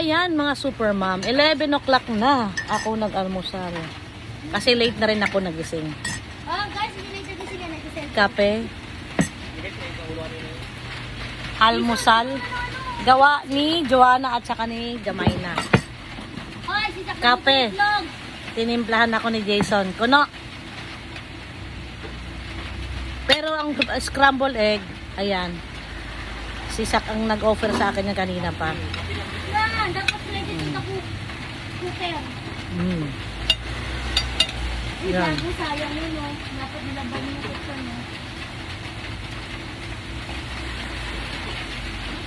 Ayan mga super mom, 11 o'clock na ako nag-almusal. Kasi late na rin ako nagising. Oh, guys, hindi na siya nagising. Kape. Almusal. Gawa ni Joanna at saka ni Jamaina. Hoy, si Sakto Kape. itlog. Tinimplahan ako ni Jason. Kuno. Pero ang scrambled egg, ayan. Si Sak ang nag-offer sa akin yung kanina pa. Na, dapat pwede sa cooker. Uy, Yan. bago sayang yun, no? Dapat nilaban mo cooker, no?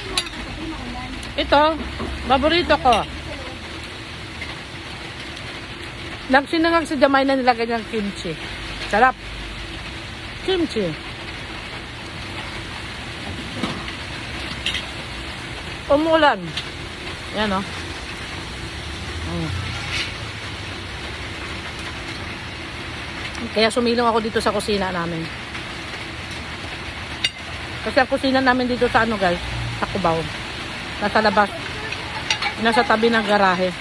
Bakit nakakatabi maulan? Ito, paborito ko. Nagsinangag si Jamaina nilagay ng kimchi. Sarap. Kimchi. Umulan. Yan o. Kaya sumilong ako dito sa kusina namin. Kasi ang kusina namin dito sa ano guys, sa Cubao. Nasa labas. Nasa tabi ng garahe.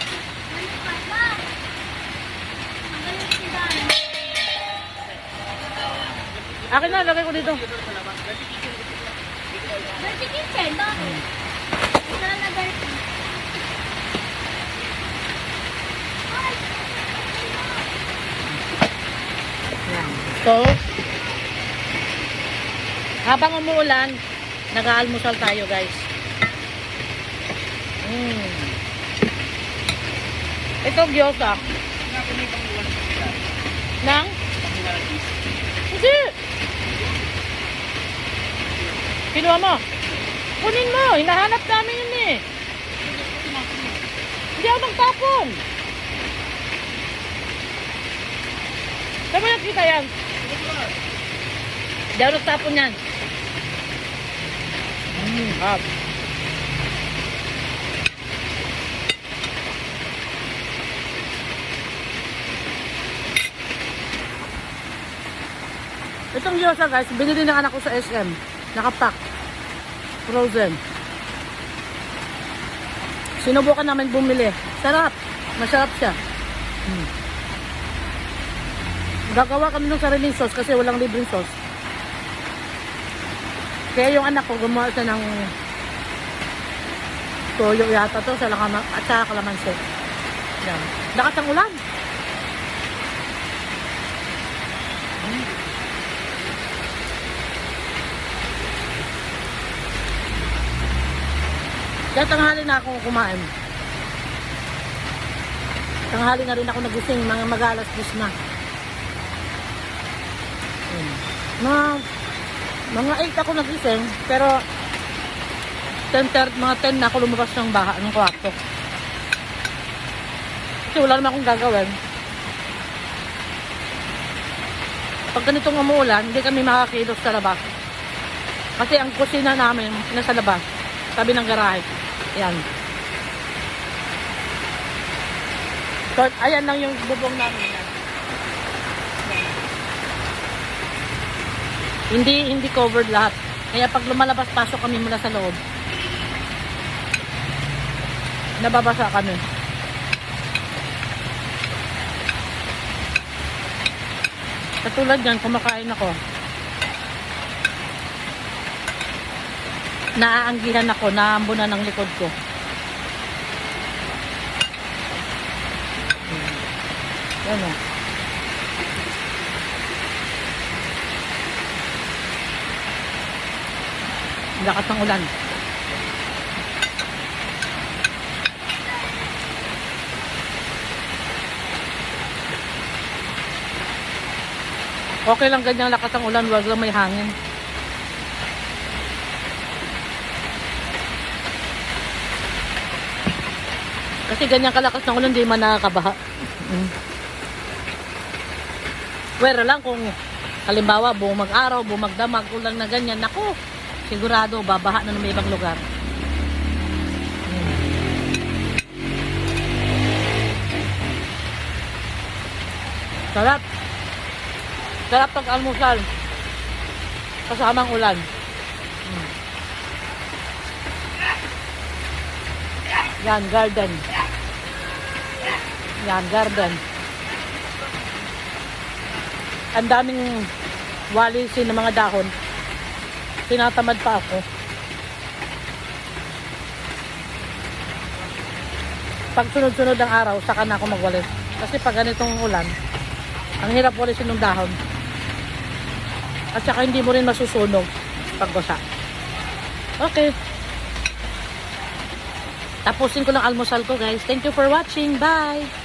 Akin na, lagay ko dito. Dirty kitchen, no? Ito na dirty. So, habang umuulan, nag-aalmusal tayo guys. Ito gyoza. Nang? Hindi. Kinuha mo. Kunin mo. Hinahanap namin yun eh. Hindi ako nagtapon. Saan mo nakita yan? Hindi ako nagtapon yan. Hap. Itong gyoza guys, binili ng anak ko sa SM. Nakapack. Frozen. Sinubukan namin bumili. Sarap. Masarap siya. Gagawa kami ng sariling sauce kasi walang libreng sauce. Kaya yung anak ko gumawa siya ng toyo yata to sa at sa kalamansi. Yan. Lakas ang ulan. Kaya tanghali na ako kumain. Tanghali na rin ako nagising, mga mag-alas 10 na. Mga 8 ako nagising, pero 10:30, mga 10 na ako lumabas ng baha, ng kwarto. Kasi wala naman akong gagawin. Pag ganitong umuulan, hindi kami makakilos sa labas. Kasi ang kusina namin, nasa labas, tabi ng garahe. Yan. So, ayan lang yung bubong namin. Yan. Hindi covered lahat. Kaya pag lumalabas, pasok kami mula sa loob. Nababasa kami. Katulad yan, kumakain ako. Naaanggihan ako, naambunan ng likod ko. Yan o. Lakas ng ulan. Okay lang ganyang lakas ng ulan, wag lang may hangin. Kasi ganyan kalakas ng ulan, di man nakakabaha. Pwera lang kung halimbawa buong mag-araw, buong magdamag, ulan na ganyan, naku, sigurado babaha na ng ibang lugar. Sarap. Sarap pag-almusal. Kasamang ulan. Yan, garden. Yan, garden. Ang daming walisin ng mga dahon. Tinatamad pa ako. Pag sunod-sunod ang araw, saka na ako magwalis. Kasi pag ganitong ulan, ang hirap walisin ng dahon. At saka hindi mo rin masusunog pag basa. Okay. Tapusin ko lang almusal ko, guys. Thank you for watching. Bye!